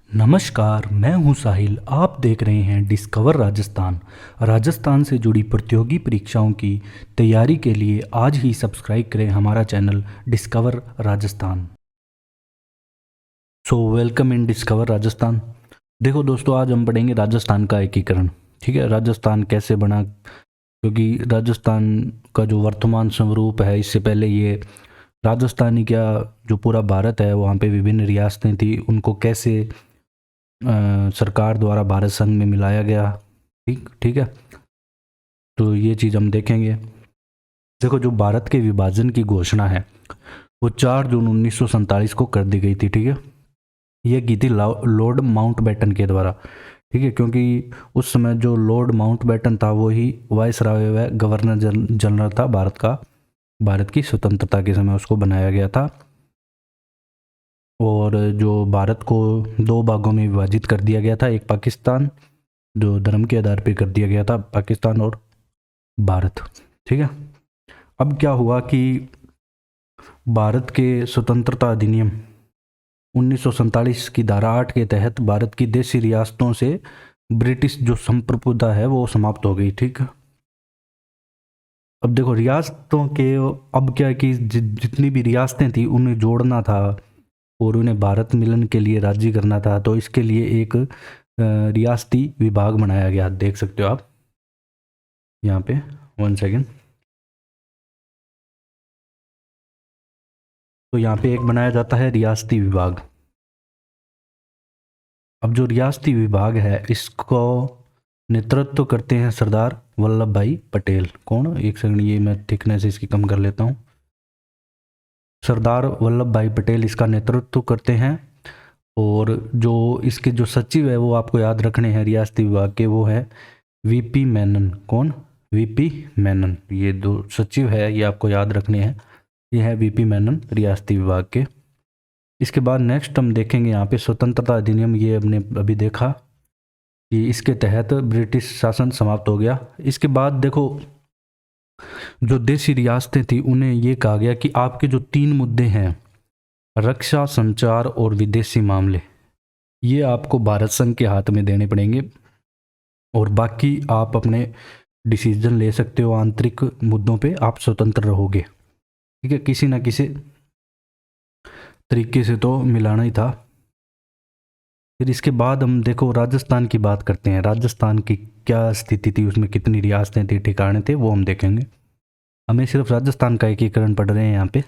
नमस्कार, मैं हूं साहिल। आप देख रहे हैं डिस्कवर राजस्थान। राजस्थान से जुड़ी प्रतियोगी परीक्षाओं की तैयारी के लिए आज ही सब्सक्राइब करें हमारा channel discover Rajasthan. So welcome in discover Rajasthan. देखो दोस्तों, आज हम पढ़ेंगे राजस्थान का एकीकरण। ठीक है, राजस्थान कैसे बना, क्योंकि राजस्थान का जो वर्तमान स्वरूप है, इससे पहले ये राजस्थानी क्या, जो पूरा भारत है वहाँ पे विभिन्न रियासतें थी, उनको कैसे सरकार द्वारा भारत संघ में मिलाया गया। ठीक ठीक है, तो ये चीज़ हम देखेंगे। देखो, जो भारत के विभाजन की घोषणा है वो 4 जून 1947 को कर दी गई थी। ठीक है, ये की थी लॉर्ड माउंटबेटन के द्वारा। ठीक है, क्योंकि उस समय जो लॉर्ड माउंटबेटन था वो ही वायसराय व गवर्नर जनरल था भारत का। भारत की स्वतंत्रता के समय उसको बनाया गया था। और जो भारत को दो भागों में विभाजित कर दिया गया था, एक पाकिस्तान, जो धर्म के आधार पर कर दिया गया था, पाकिस्तान और भारत। ठीक है, अब क्या हुआ कि भारत के स्वतंत्रता अधिनियम 1947 की धारा 8 के तहत भारत की देशी रियासतों से ब्रिटिश जो संप्रभुता है वो समाप्त हो गई। ठीक, अब देखो रियासतों के, अब क्या है कि जितनी भी रियासतें थी उन्हें जोड़ना था और उन्हें भारत मिलन के लिए राजी करना था। तो इसके लिए एक रियासती विभाग बनाया गया। देख सकते हो आप यहाँ पे, 1 सेकेंड। तो यहाँ पे एक बनाया जाता है रियासती विभाग। अब जो रियासती विभाग है इसको नेतृत्व करते हैं सरदार वल्लभ भाई पटेल। कौन, एक सेकंड, ये मैं थिकनेस इसकी कम कर लेता हूँ। सरदार वल्लभ भाई पटेल इसका नेतृत्व करते हैं। और जो इसके जो सचिव है वो आपको याद रखने हैं रियासती विभाग के, वो है वीपी मेनन। कौन, वीपी मेनन। ये दो सचिव है, ये आपको याद रखने हैं। ये है वीपी मेनन रियासती विभाग के। इसके बाद नेक्स्ट हम देखेंगे यहाँ पे स्वतंत्रता अधिनियम। ये हमने अभी देखा कि इसके तहत ब्रिटिश शासन समाप्त हो गया। इसके बाद देखो, जो देशी रियासतें थी उन्हें ये कहा गया कि आपके जो 3 मुद्दे हैं, रक्षा, संचार और विदेशी मामले, ये आपको भारत संघ के हाथ में देने पड़ेंगे और बाकी आप अपने डिसीजन ले सकते हो। आंतरिक मुद्दों पे आप स्वतंत्र रहोगे। ठीक है, किसी ना किसी तरीके से तो मिलाना ही था। फिर इसके बाद हम देखो राजस्थान की बात करते हैं। राजस्थान की क्या स्थिति थी, उसमें कितनी रियासतें थी, ठिकाने थे, वो हम देखेंगे। हमें सिर्फ राजस्थान का एकीकरण पढ़ रहे हैं यहाँ पे।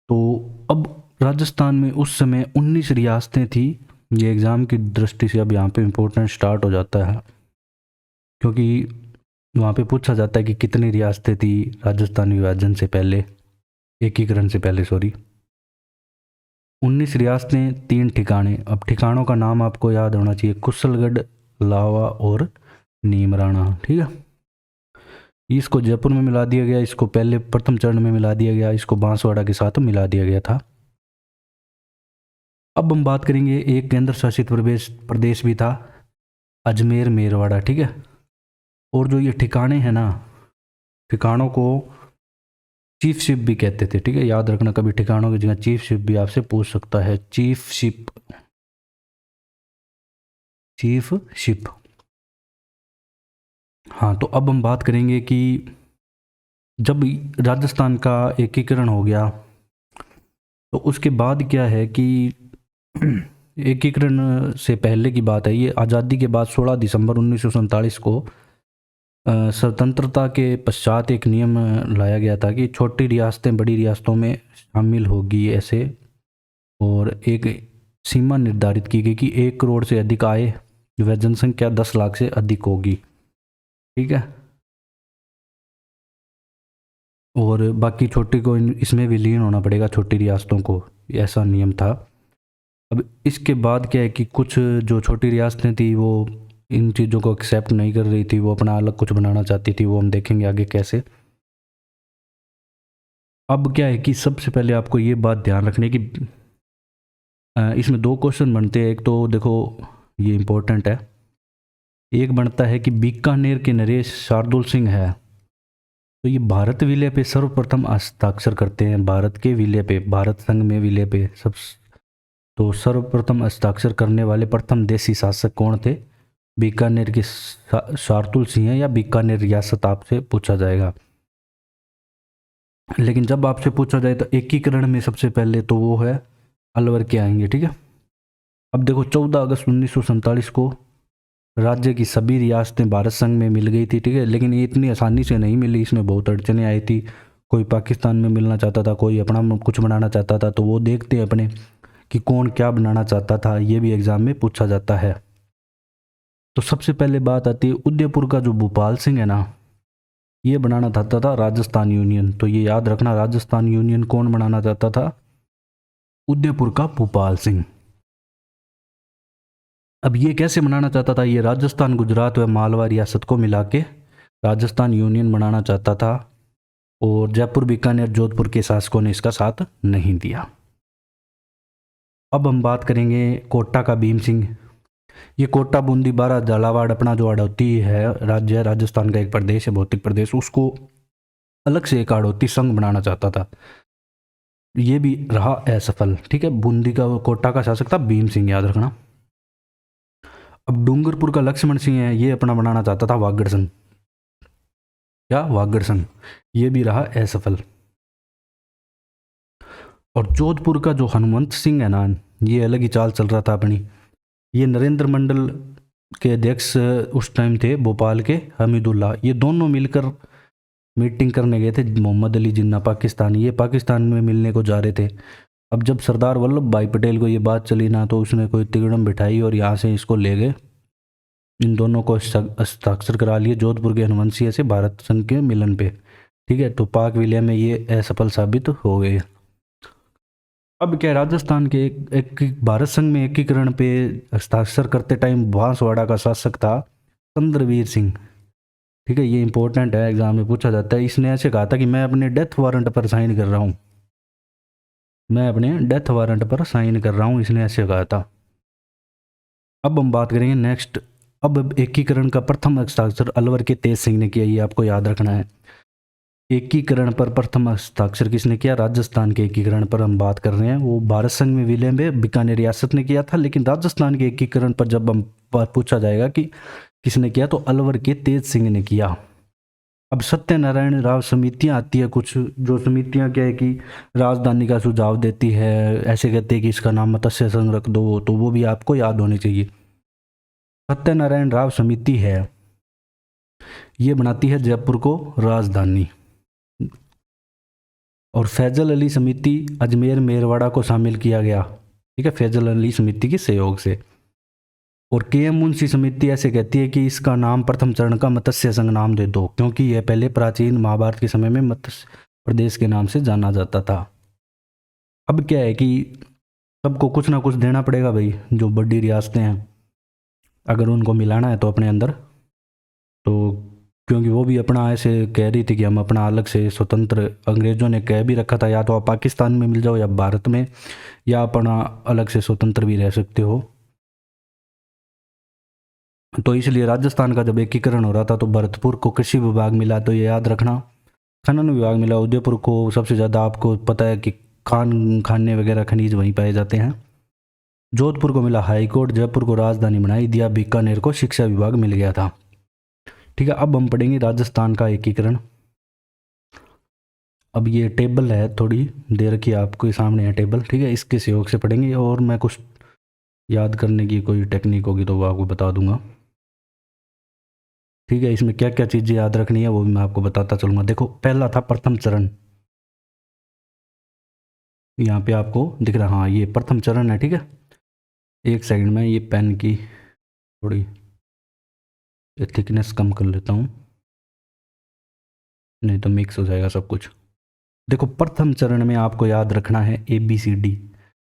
तो अब राजस्थान में उस समय 19 रियासतें थी। ये एग्ज़ाम की दृष्टि से अब यहाँ पे इम्पोर्टेंट स्टार्ट हो जाता है, क्योंकि वहाँ पे पूछा जाता है कि कितनी रियासतें थी राजस्थान विभाजन से पहले, एकीकरण से पहले, सॉरी। 19 रियासतें, 3 ठिकाने। अब ठिकानों का नाम आपको याद होना चाहिए, कुशलगढ़, लावा और नीमराणा। ठीक है, इसको जयपुर में मिला दिया गया, इसको पहले प्रथम चरण में मिला दिया गया, इसको बांसवाड़ा के साथ मिला दिया गया था। अब हम बात करेंगे, एक केंद्र शासित प्रदेश भी था, अजमेर मेरवाड़ा। ठीक है, और जो ये ठिकाने हैं ना, ठिकानों को चीफ शिप भी कहते थे। ठीक है, याद रखना, कभी ठिकानों की जगह चीफ शिप भी आपसे पूछ सकता है। Chief ship, chief ship. हाँ, तो अब हम बात करेंगे कि जब राजस्थान का एकीकरण हो गया तो उसके बाद क्या है कि एकीकरण से पहले की बात है, ये आज़ादी के बाद 16 दिसंबर 1947 को स्वतंत्रता के पश्चात एक नियम लाया गया था कि छोटी रियासतें बड़ी रियासतों में शामिल होगी ऐसे। और एक सीमा निर्धारित की गई कि 1 करोड़ से अधिक आय व जनसंख्या 10 लाख से अधिक होगी। ठीक है, और बाकी छोटी को इसमें विलीन होना पड़ेगा, छोटी रियासतों को, ऐसा नियम था। अब इसके बाद क्या है कि कुछ जो छोटी रियासतें थी वो इन चीज़ों को एक्सेप्ट नहीं कर रही थी, वो अपना अलग कुछ बनाना चाहती थी, वो हम देखेंगे आगे कैसे। अब क्या है कि सबसे पहले आपको ये बात ध्यान रखनी कि इसमें 2 क्वेश्चन बनते हैं। एक तो देखो ये इम्पोर्टेंट है, एक बनता है कि बीकानेर के नरेश शार्दुल सिंह है, तो ये भारत विलय पे सर्वप्रथम हस्ताक्षर करते हैं, भारत के विलय पे, भारत संघ में विलय पे सब। तो सर्वप्रथम हस्ताक्षर करने वाले प्रथम देसी शासक कौन थे? बीकानेर के शार्दुल सिंह या बीकानेर रियासत आपसे पूछा जाएगा। लेकिन जब आपसे पूछा जाए तो एकीकरण में सबसे पहले तो वो है अलवर के आएंगे, ठीक है। अब देखो 14 अगस्त 1947 को राज्य की सभी रियासतें भारत संघ में मिल गई थी, ठीक है। लेकिन ये इतनी आसानी से नहीं मिली, इसमें बहुत अड़चने आई थी। कोई पाकिस्तान में मिलना चाहता था, कोई अपना कुछ बनाना चाहता था, तो वो देखते हैं अपने कि कौन क्या बनाना चाहता था, ये भी एग्जाम में पूछा जाता है। तो सबसे पहले बात आती है उदयपुर का जो भूपाल सिंह है ना, ये बनाना चाहता था राजस्थान यूनियन। तो ये याद रखना, राजस्थान यूनियन कौन बनाना चाहता था? उदयपुर का भूपाल सिंह। अब ये कैसे बनाना चाहता था? ये राजस्थान, गुजरात व मालवा रियासत को मिला के राजस्थान यूनियन बनाना चाहता था, और जयपुर, बीकानेर, जोधपुर के शासकों ने इसका साथ नहीं दिया। अब हम बात करेंगे कोटा का भीम सिंह। ये कोटा, बूंदी, बारा, झालावाड़, अपना जो आड़ौती है राज्य है, राजस्थान का एक प्रदेश है, भौतिक प्रदेश, उसको अलग से एक आड़ौती संघ बनाना चाहता था। ये भी रहा असफल, ठीक है। बूंदी का, कोटा का शासक था भीम सिंह, याद रखना। अब डूंगरपुर का लक्ष्मण सिंह है, ये अपना बनाना चाहता था वागड़ संघ, क्या वागड़ संघ, ये भी रहा असफल। और जोधपुर का जो हनुमंत सिंह है ना, ये अलग ही चाल चल रहा था अपनी। ये नरेंद्र मंडल के अध्यक्ष उस टाइम थे भोपाल के हमीदुल्ला, ये दोनों मिलकर मीटिंग करने गए थे मोहम्मद अली जिन्ना पाकिस्तानी, ये पाकिस्तान में मिलने को जा रहे थे। अब जब सरदार वल्लभ भाई पटेल को ये बात चली ना, तो उसने कोई तिगड़म बिठाई और यहाँ से इसको ले गए, इन दोनों को हस्ताक्षर करा लिए जोधपुर के हनुवंशिया से भारत संघ के मिलन पे, ठीक है। तो पाक विलय में ये असफल साबित हो गए। अब क्या, राजस्थान के एक भारत संघ में एकीकरण पे हस्ताक्षर करते टाइम बांसवाड़ा का शासक था चंद्रवीर सिंह, ठीक है। ये इंपॉर्टेंट है, एग्जाम में पूछा जाता है। इसने ऐसे कहा था कि मैं अपने डेथ वारंट पर साइन कर रहा हूँ, मैं अपने डेथ वारंट पर साइन कर रहा हूँ, इसने ऐसे कहा था। अब हम बात करेंगे नेक्स्ट। अब एकीकरण का प्रथम हस्ताक्षर अलवर के तेज सिंह ने किया, ये आपको याद रखना है। एकीकरण पर प्रथम हस्ताक्षर किसने किया? राजस्थान के एकीकरण पर हम बात कर रहे हैं। वो भारत संघ में विलय में बीकानेर रियासत ने किया था, लेकिन राजस्थान के एकीकरण पर जब हम पूछा जाएगा कि किसने किया, तो अलवर के तेज सिंह ने किया। अब सत्यनारायण राव समितियां आती है कुछ, जो समितियां क्या है कि राजधानी का सुझाव देती है, ऐसे कहते हैं कि इसका नाम मत्स्य संघ रख दो, तो वो भी आपको याद होनी चाहिए। सत्यनारायण राव समिति है, ये बनाती है जयपुर को राजधानी। और फैजल अली समिति अजमेर मेरवाड़ा को शामिल किया गया, ठीक है, फैजल अली समिति के सहयोग से। और के एम मुंशी समिति ऐसे कहती है कि इसका नाम प्रथम चरण का मत्स्य संघ नाम दे दो, क्योंकि यह पहले प्राचीन महाभारत के समय में मत्स्य प्रदेश के नाम से जाना जाता था। अब क्या है कि सबको कुछ ना कुछ देना पड़ेगा भाई, जो बड़ी रियासतें हैं अगर उनको मिलाना है तो अपने अंदर, तो क्योंकि वो भी अपना ऐसे कह रही थी कि हम अपना अलग से स्वतंत्र, अंग्रेज़ों ने कह भी रखा था या तो आप पाकिस्तान में मिल जाओ या भारत में, या अपना अलग से स्वतंत्र भी रह सकते हो। तो इसलिए राजस्थान का जब एकीकरण हो रहा था तो भरतपुर को कृषि विभाग मिला, तो ये याद रखना। खनन विभाग मिला उदयपुर को, सबसे ज़्यादा आपको पता है कि खाने वगैरह खनिज वहीं पाए जाते हैं। जोधपुर को मिला हाईकोर्ट, जयपुर को राजधानी बनाई दिया, बीकानेर को शिक्षा विभाग मिल गया था, ठीक है। अब हम पढ़ेंगे राजस्थान का एकीकरण। अब ये टेबल है, थोड़ी देर की आपके सामने है टेबल, ठीक है, इसके सहयोग से पढ़ेंगे। और मैं कुछ याद करने की कोई टेक्निक होगी तो वो आपको बता दूंगा, ठीक है। इसमें क्या क्या चीज़ें याद रखनी है वो भी मैं आपको बताता चलूँगा। देखो, पहला था प्रथम चरण, यहाँ पे आपको दिख रहा, हाँ ये प्रथम चरण है, ठीक है। एक सेकंड में ये पेन की थोड़ी थिकनेस कम कर लेता हूँ, नहीं तो मिक्स हो जाएगा सब कुछ। देखो, प्रथम चरण में आपको याद रखना है ABCD,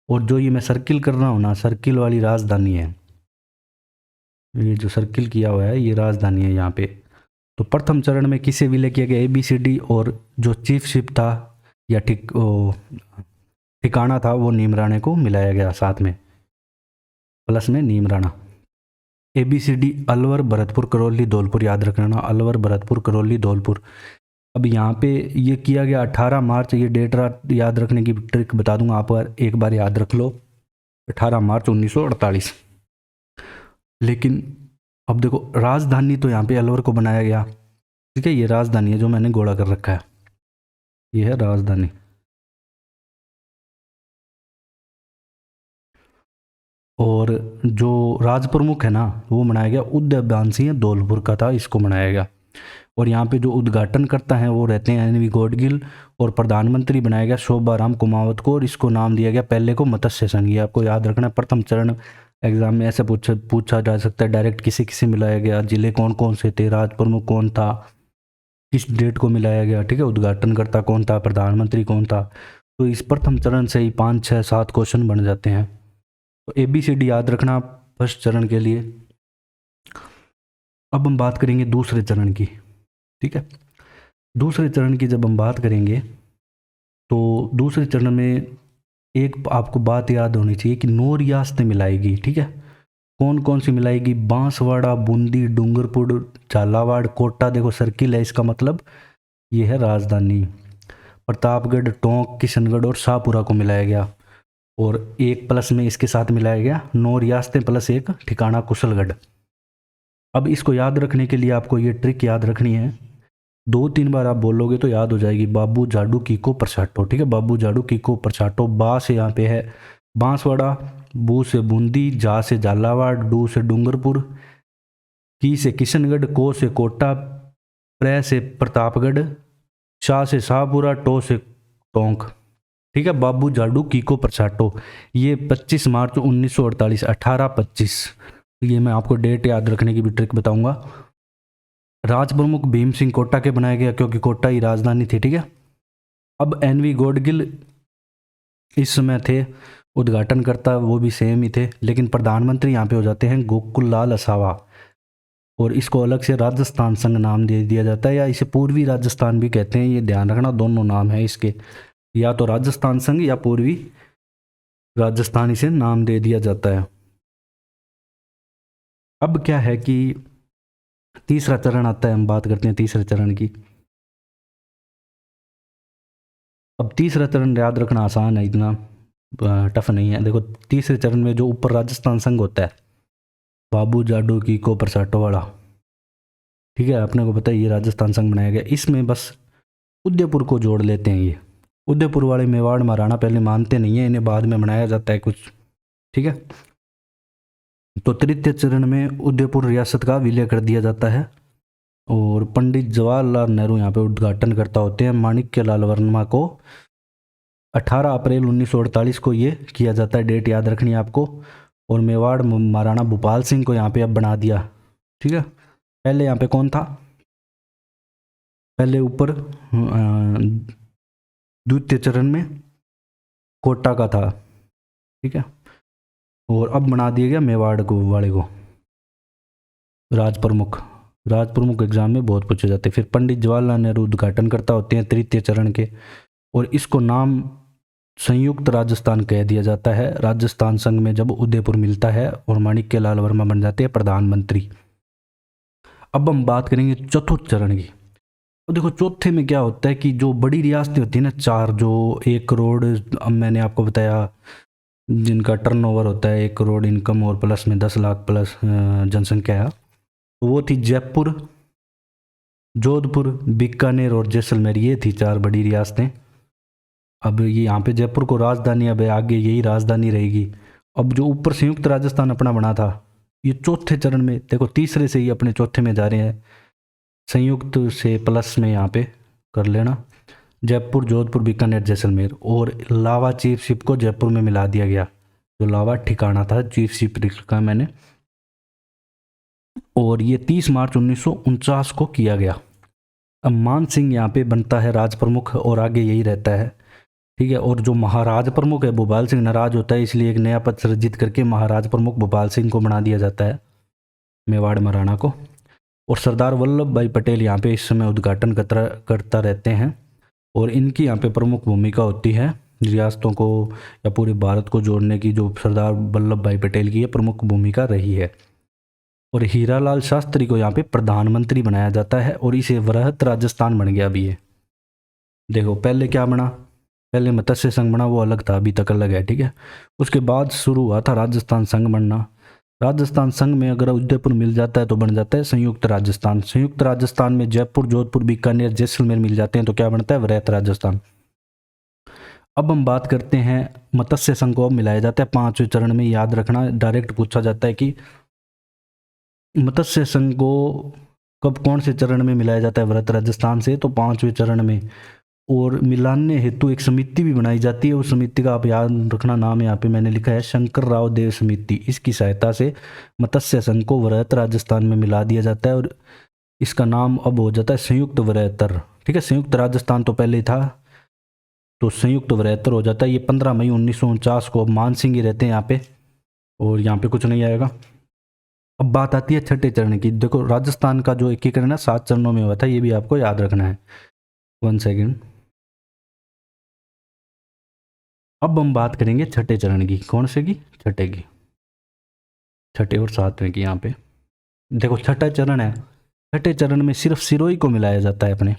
और जो ये मैं सर्किल कर रहा हूँ ना, सर्किल वाली राजधानी है, ये जो सर्किल किया हुआ है ये राजधानी है यहाँ पे। तो प्रथम चरण में किसे विलय किया गया? ABCD, और जो चीफ शिप था या ठिकाना था वो नीमराणे को मिलाया गया साथ में, प्लस में नीमराणा। ABCD अलवर, भरतपुर, करौली, धौलपुर, याद रखना, अलवर, भरतपुर, करौली, धौलपुर। अब यहाँ पे ये किया गया 18 मार्च, ये डेट याद रखने की ट्रिक बता दूंगा, आप एक बार याद रख लो। 18 मार्च 1948। लेकिन अब देखो राजधानी तो यहाँ पे अलवर को बनाया गया, ठीक है, ये राजधानी है जो मैंने गोला कर रखा है, ये है राजधानी। और जो राज प्रमुख है ना वो बनाया गया उदयभान सिंह धौलपुर का था, इसको बनाया गया। और यहाँ पे जो उद्घाटन करता है वो रहते हैं एन.वी. गॉडगिल, और प्रधानमंत्री बनाया गया शोभाराम कुमावत को, और इसको नाम दिया गया पहले को मत्स्य संघ। ये आपको याद रखना, प्रथम चरण एग्जाम में ऐसे पूछा जा सकता है डायरेक्ट, किसे किसे मिलाया गया, जिले कौन कौन से थे, राज प्रमुख कौन था, किस डेट को मिलाया गया, ठीक है, उद्घाटनकर्ता कौन था, प्रधानमंत्री कौन था। तो इस प्रथम चरण से ही 5, 6, 7 क्वेश्चन बन जाते हैं। तो ABCD याद रखना फर्स्ट चरण के लिए। अब हम बात करेंगे दूसरे चरण की, ठीक है। दूसरे चरण की जब हम बात करेंगे तो दूसरे चरण में एक आपको बात याद होनी चाहिए कि 9 रियासतें मिलाएगी, ठीक है। कौन कौन सी मिलाएगी? बांसवाड़ा, बूंदी, डूंगरपुर, झालावाड़, कोटा, देखो सर्किल है इसका मतलब, ये है राजधानी। प्रतापगढ़, टोंक, किशनगढ़ और शाहपुरा को मिलाया गया, और एक प्लस में इसके साथ मिलाया गया 9 रियासतें प्लस एक ठिकाना कुशलगढ़। अब इसको याद रखने के लिए आपको ये ट्रिक याद रखनी है, 2-3 बार आप बोलोगे तो याद हो जाएगी। बाबू जाडू कीको परछाटो, ठीक है, बाबू जाडू कीको परछाटो। बा से यहाँ पे है बांसवाड़ा, बू से बूंदी, जा से झालावाड़, डू से डूंगरपुर, की से किशनगढ़, को से कोटा, प्र से प्रतापगढ़, शाह से शाहपुरा, टो से टोंक, ठीक है। बाबू जाडू कीको परछाटो, ये 25 मार्च 1948, 18-25, ये मैं आपको डेट याद रखने की भी ट्रिक बताऊंगा। राज प्रमुख भीम सिंह कोटा के बनाया गया क्योंकि कोटा ही राजधानी थी, ठीक है। अब एन.वी. गॉडगिल इस समय थे उद्घाटनकर्ता, वो भी सेम ही थे, लेकिन प्रधानमंत्री यहाँ पे हो जाते हैं गोकुल लाल असावा, और इसको अलग से राजस्थान संघ नाम दे दिया जाता है, या इसे पूर्वी राजस्थान भी कहते हैं, ये ध्यान रखना, दोनों नाम है इसके, या तो राजस्थान संघ या पूर्वी राजस्थान इसे नाम दे दिया जाता है। अब क्या है कि तीसरा चरण आता है, हम बात करते हैं तीसरे चरण की। अब तीसरा चरण याद रखना आसान है, इतना टफ नहीं है। देखो तीसरे चरण में जो ऊपर राजस्थान संघ होता है, बाबू जाडू की को परसाटो वाला, ठीक है, अपने को पता है ये राजस्थान संघ बनाया गया, इसमें बस उदयपुर को जोड़ लेते हैं। ये उदयपुर वाले मेवाड़ महाराणा पहले मानते नहीं है, इन्हें बाद में बनाया जाता है कुछ, ठीक है। तो तृतीय चरण में उदयपुर रियासत का विलय कर दिया जाता है, और पंडित जवाहरलाल नेहरू यहाँ पे उद्घाटनकर्ता होते हैं। माणिक्यलाल वर्मा को 18 अप्रैल 1948 को ये किया जाता है, डेट याद रखनी है आपको। और मेवाड़ महाराणा भूपाल सिंह को यहाँ पे अब बना दिया, ठीक है। पहले यहाँ पे कौन था? पहले ऊपर द्वितीय चरण में कोटा का था, ठीक है, और अब बना दिया गया मेवाड़ को वाले को राज प्रमुख। राज प्रमुख एग्जाम में बहुत पूछे जाते हैं। फिर पंडित जवाहरलाल नेहरू उद्घाटनकर्ता होते हैं तृतीय चरण के, और इसको नाम संयुक्त राजस्थान कह दिया जाता है। राजस्थान संघ में जब उदयपुर मिलता है, और माणिक्यलाल वर्मा बन जाते हैं प्रधानमंत्री। अब हम बात करेंगे चतुर्थ चरण की। तो देखो चौथे में क्या होता है कि जो बड़ी रियासतें होती है ना, 4, जो 1 करोड़, अब मैंने आपको बताया जिनका टर्नओवर होता है 1 करोड़ इनकम और प्लस में 10 लाख प्लस जनसंख्या है, तो वो थी जयपुर, जोधपुर, बीकानेर और जैसलमेर, ये थी 4 बड़ी रियासतें। अब ये यहाँ पे जयपुर को राजधानी, अब आगे यही राजधानी रहेगी। अब जो ऊपर संयुक्त राजस्थान अपना बना था, ये चौथे चरण में, देखो तीसरे से ही अपने चौथे में जा रहे हैं, संयुक्त से प्लस में यहाँ पे कर लेना, जयपुर, जोधपुर, बीकानेर, जैसलमेर। और लावा चीफ शिप को जयपुर में मिला दिया गया, जो लावा ठिकाना था चीफ शिप का मैंने, और ये 30 मार्च 1949 को किया गया। अब मान सिंह यहाँ पे बनता है राज प्रमुख, और आगे यही रहता है, ठीक है। और जो महाराज प्रमुख है भूपाल सिंह नाराज होता है, इसलिए एक नया पद सृजित करके महाराज प्रमुख भूपाल सिंह को बना दिया जाता है, मेवाड़ महाराणा को। और सरदार वल्लभ भाई पटेल यहाँ पे इस समय उद्घाटन करता रहते हैं, और इनकी यहाँ पे प्रमुख भूमिका होती है रियासतों को या पूरे भारत को जोड़ने की, जो सरदार वल्लभ भाई पटेल की ये प्रमुख भूमिका रही है। और हीरालाल शास्त्री को यहाँ पे प्रधानमंत्री बनाया जाता है, और इसे वृहत राजस्थान बन गया अभी ये। देखो पहले क्या बना, पहले मत्स्य संघ बना, वो अलग था, अभी तक अलग है, ठीक है। उसके बाद शुरू हुआ था राजस्थान संघ बनना। राजस्थान संघ में अगर उदयपुर मिल जाता है तो बन जाता है संयुक्त राजस्थान। संयुक्त राजस्थान में जयपुर, जोधपुर, बीकानेर, जैसलमेर मिल जाते हैं तो क्या बनता है, वृहत राजस्थान। अब हम बात करते हैं मत्स्य संघ को अब मिलाया जाता है 5वें चरण में। याद रखना, डायरेक्ट पूछा जाता है कि मत्स्य संघ को कब कौन से चरण में मिलाया जाता है वृहत राजस्थान से, तो 5वें चरण में। और मिलाने हेतु एक समिति भी बनाई जाती है। उस समिति का आप याद रखना, नाम यहाँ पे मैंने लिखा है, शंकर राव देव समिति। इसकी सहायता से मत्स्य संघ को वृहत राजस्थान में मिला दिया जाता है और इसका नाम अब हो जाता है संयुक्त वृहत्तर, ठीक है। संयुक्त राजस्थान तो पहले था, तो संयुक्त वृहत्तर हो जाता है। ये 15 मई 1949 को, अब मान सिंह ही रहते हैं यहाँ पे, और यहाँ पे कुछ नहीं आएगा। अब बात आती है छठे चरण की। देखो राजस्थान का जो एकीकरण है 7 चरणों में हुआ था, ये भी आपको याद रखना है। 1 सेकेंड। अब हम बात करेंगे छठे चरण की। कौन से की, छठे की, छठे और 7वें की। यहाँ पे देखो छठा चरण है, छठे चरण में सिर्फ सिरोही को मिलाया जाता है अपने,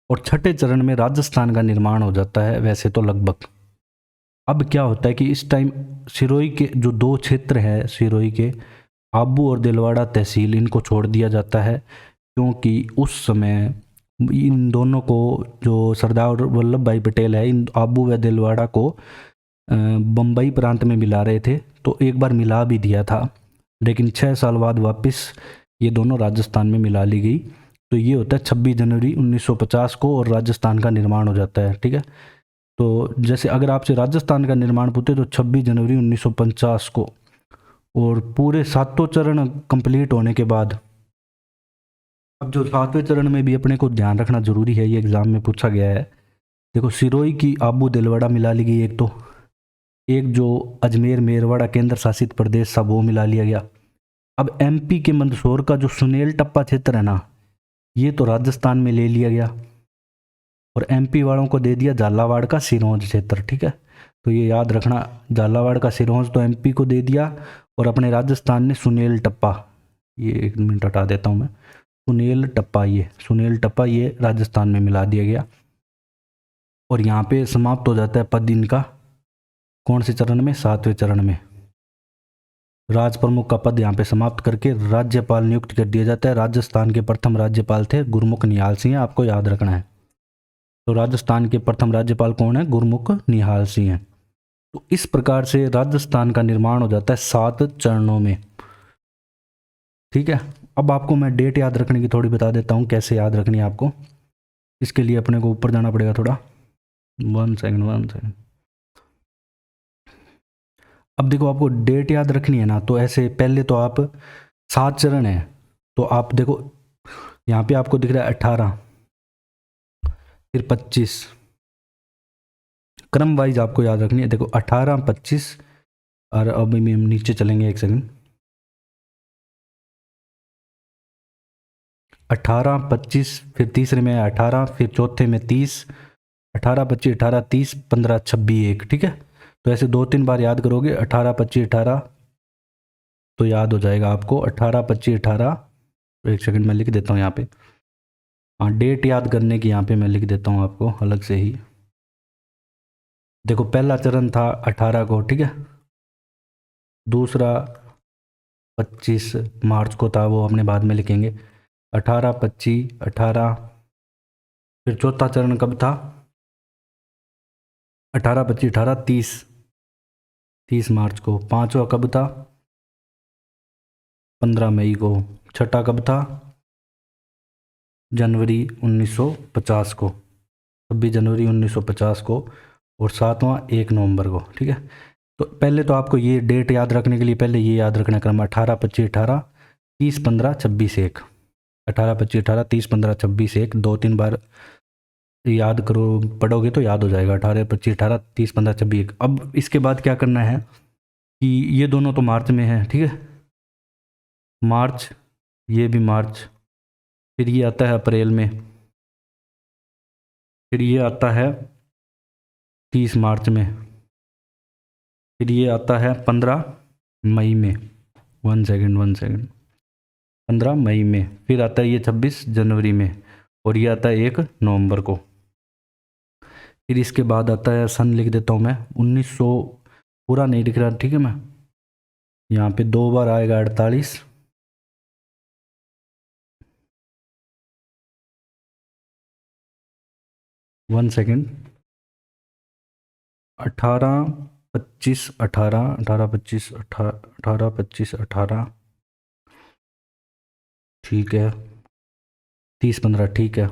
और छठे चरण में राजस्थान का निर्माण हो जाता है वैसे तो लगभग। अब क्या होता है कि इस टाइम सिरोही के जो 2 क्षेत्र हैं, सिरोही के आबू और दिलवाड़ा तहसील, इनको छोड़ दिया जाता है, क्योंकि उस समय इन दोनों को, जो सरदार वल्लभ भाई पटेल है, इन आबू व दिलवाड़ा को बम्बई प्रांत में मिला रहे थे। तो एक बार मिला भी दिया था, लेकिन 6 साल बाद वापस ये दोनों राजस्थान में मिला ली गई। तो ये होता है 26 जनवरी 1950 को, और राजस्थान का निर्माण हो जाता है, ठीक है। तो जैसे अगर आपसे राजस्थान का निर्माण पूछे तो 26 जनवरी 1950 को। और पूरे 7 चरण कंप्लीट होने के बाद, अब जो 7वें चरण में भी अपने को ध्यान रखना जरूरी है, ये एग्जाम में पूछा गया है। देखो सिरोही की आबू दिलवाड़ा मिला ली गई एक तो, एक जो अजमेर मेरवाड़ा केंद्र शासित प्रदेश था वो मिला लिया गया। अब एमपी के मंदसौर का जो सुनेल टप्पा क्षेत्र है ना, ये तो राजस्थान में ले लिया गया, और एमपी वालों को दे दिया झालावाड़ का सिरोंज क्षेत्र, ठीक है। तो ये याद रखना, झालावाड़ का सिरोंज तो एमपी को दे दिया, और अपने राजस्थान ने सुनेल टप्पा, ये 1 मिनट हटा देता हूँ मैं, सुनेल टप्पा, ये सुनेल टप्पा ये राजस्थान में मिला दिया गया। और यहाँ पे समाप्त हो जाता है पद इनका, कौन से चरण में, 7वें चरण में। राज प्रमुख का पद यहाँ पे समाप्त करके राज्यपाल नियुक्त कर दिया जाता है। राजस्थान के प्रथम राज्यपाल थे गुरमुख निहाल सिंह, आपको याद रखना है। तो राजस्थान के प्रथम राज्यपाल कौन है, गुरमुख निहाल सिंह है। तो इस प्रकार से राजस्थान का निर्माण हो जाता है 7 चरणों में, ठीक है। अब आपको मैं डेट याद रखने की थोड़ी बता देता हूँ, कैसे याद रखनी है आपको। इसके लिए अपने को ऊपर जाना पड़ेगा थोड़ा। 1 सेकेंड। अब देखो आपको डेट याद रखनी है ना, तो ऐसे पहले तो आप 7 चरण है, तो आप देखो यहाँ पे आपको दिख रहा है 18, फिर 25, क्रम वाइज आपको याद रखनी है। देखो 18, 25, और अभी हम नीचे चलेंगे 1 सेकेंड। 18, 25, फिर तीसरे में 18, फिर चौथे में 30, 18, 25, 18, 30, 15, 26, 1, ठीक है। तो ऐसे 2-3 बार याद करोगे, 18, 25, 18, तो याद हो जाएगा आपको 18, 25, 18। 1 सेकंड मैं लिख देता हूँ यहाँ पे, हाँ डेट याद करने की यहाँ पे मैं लिख देता हूँ आपको अलग से ही। देखो पहला चरण था 18 को, ठीक है। दूसरा 25 मार्च को था, वो अपने बाद में लिखेंगे। 18, 25, 18, फिर चौथा चरण कब था, 18, 25, 18, 30, 30 मार्च को। पांचवा कब था, 15 मई को। छठा कब था, जनवरी 1950 को, 26 जनवरी 1950 को। और 7वां 1 नवंबर को, ठीक है। तो पहले तो आपको ये डेट याद रखने के लिए पहले ये याद रखना क्रम, 18, 25, 18, 30, 15, 26, 1। 18, 25, 18, 30, 15, 26, 1 2-3 बार याद करो, पढ़ोगे तो याद हो जाएगा। 18, 25, 18, 30, 15, 26, 1। अब इसके बाद क्या करना है कि ये दोनों तो मार्च में है, ठीक है, मार्च, ये भी मार्च, फिर ये आता है अप्रैल में, फिर ये आता है 30 मार्च में, फिर ये आता है 15 मई में। 1 सेकेंड। 15 मई में, फिर आता है ये 26 जनवरी में, और ये आता है 1 नवंबर को। फिर इसके बाद आता है सन, लिख देता हूँ मैं 1900, पूरा नहीं लिख रहा, ठीक है। मैं यहाँ पे 2 बार आएगा 48, 1 सेकेंड, 18 25 18 18 25 18 25 18, ठीक है, 30 15, ठीक है।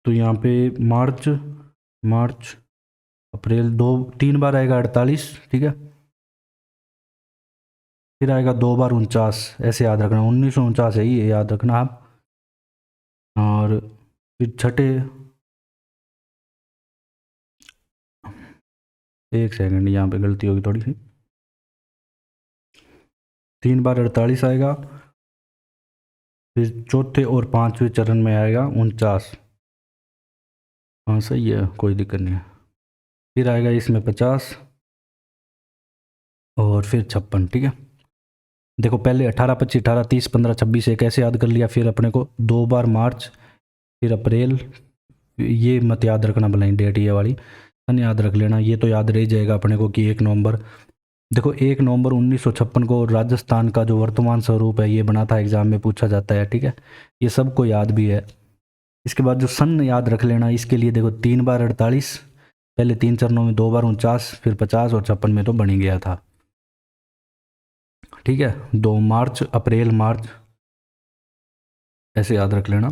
तो यहाँ पे मार्च मार्च अप्रैल, 3 बार आएगा 48, ठीक है। फिर आएगा 2 बार 49, ऐसे याद रखना, 1949 है ये, याद रखना आप। और फिर छठे, 1 सेकेंड, यहाँ पे गलती होगी थोड़ी सी, 3 बार 48 आएगा। फिर चौथे और 5वें चरण में आएगा 49, हाँ सही है, कोई दिक्कत नहीं है। फिर आएगा इसमें 50 और फिर 56, ठीक है। देखो पहले 18 25 18 30 15 26 एक ऐसे याद कर लिया। फिर अपने को 2 बार मार्च, फिर अप्रैल, ये मत याद रखना भलाई डेट ये वाली, सन याद रख लेना, ये तो याद रह जाएगा अपने को कि 1 नवंबर। देखो 1 नवंबर 1956 को राजस्थान का जो वर्तमान स्वरूप है ये बना था, एग्जाम में पूछा जाता है, ठीक है। ये सबको याद भी है। इसके बाद जो सन याद रख लेना, इसके लिए देखो 3 बार 48, पहले 3 चरणों में 2 बार 49, फिर 50 और 56 में तो बन ही गया था, ठीक है। 2 मार्च अप्रैल मार्च, ऐसे याद रख लेना।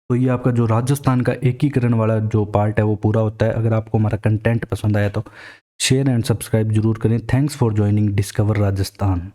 तो ये आपका जो राजस्थान का एकीकरण वाला जो पार्ट है वो पूरा होता है। अगर आपको हमारा कंटेंट पसंद आया तो शेयर एंड सब्सक्राइब जरूर करें। Thanks for joining discover Rajasthan.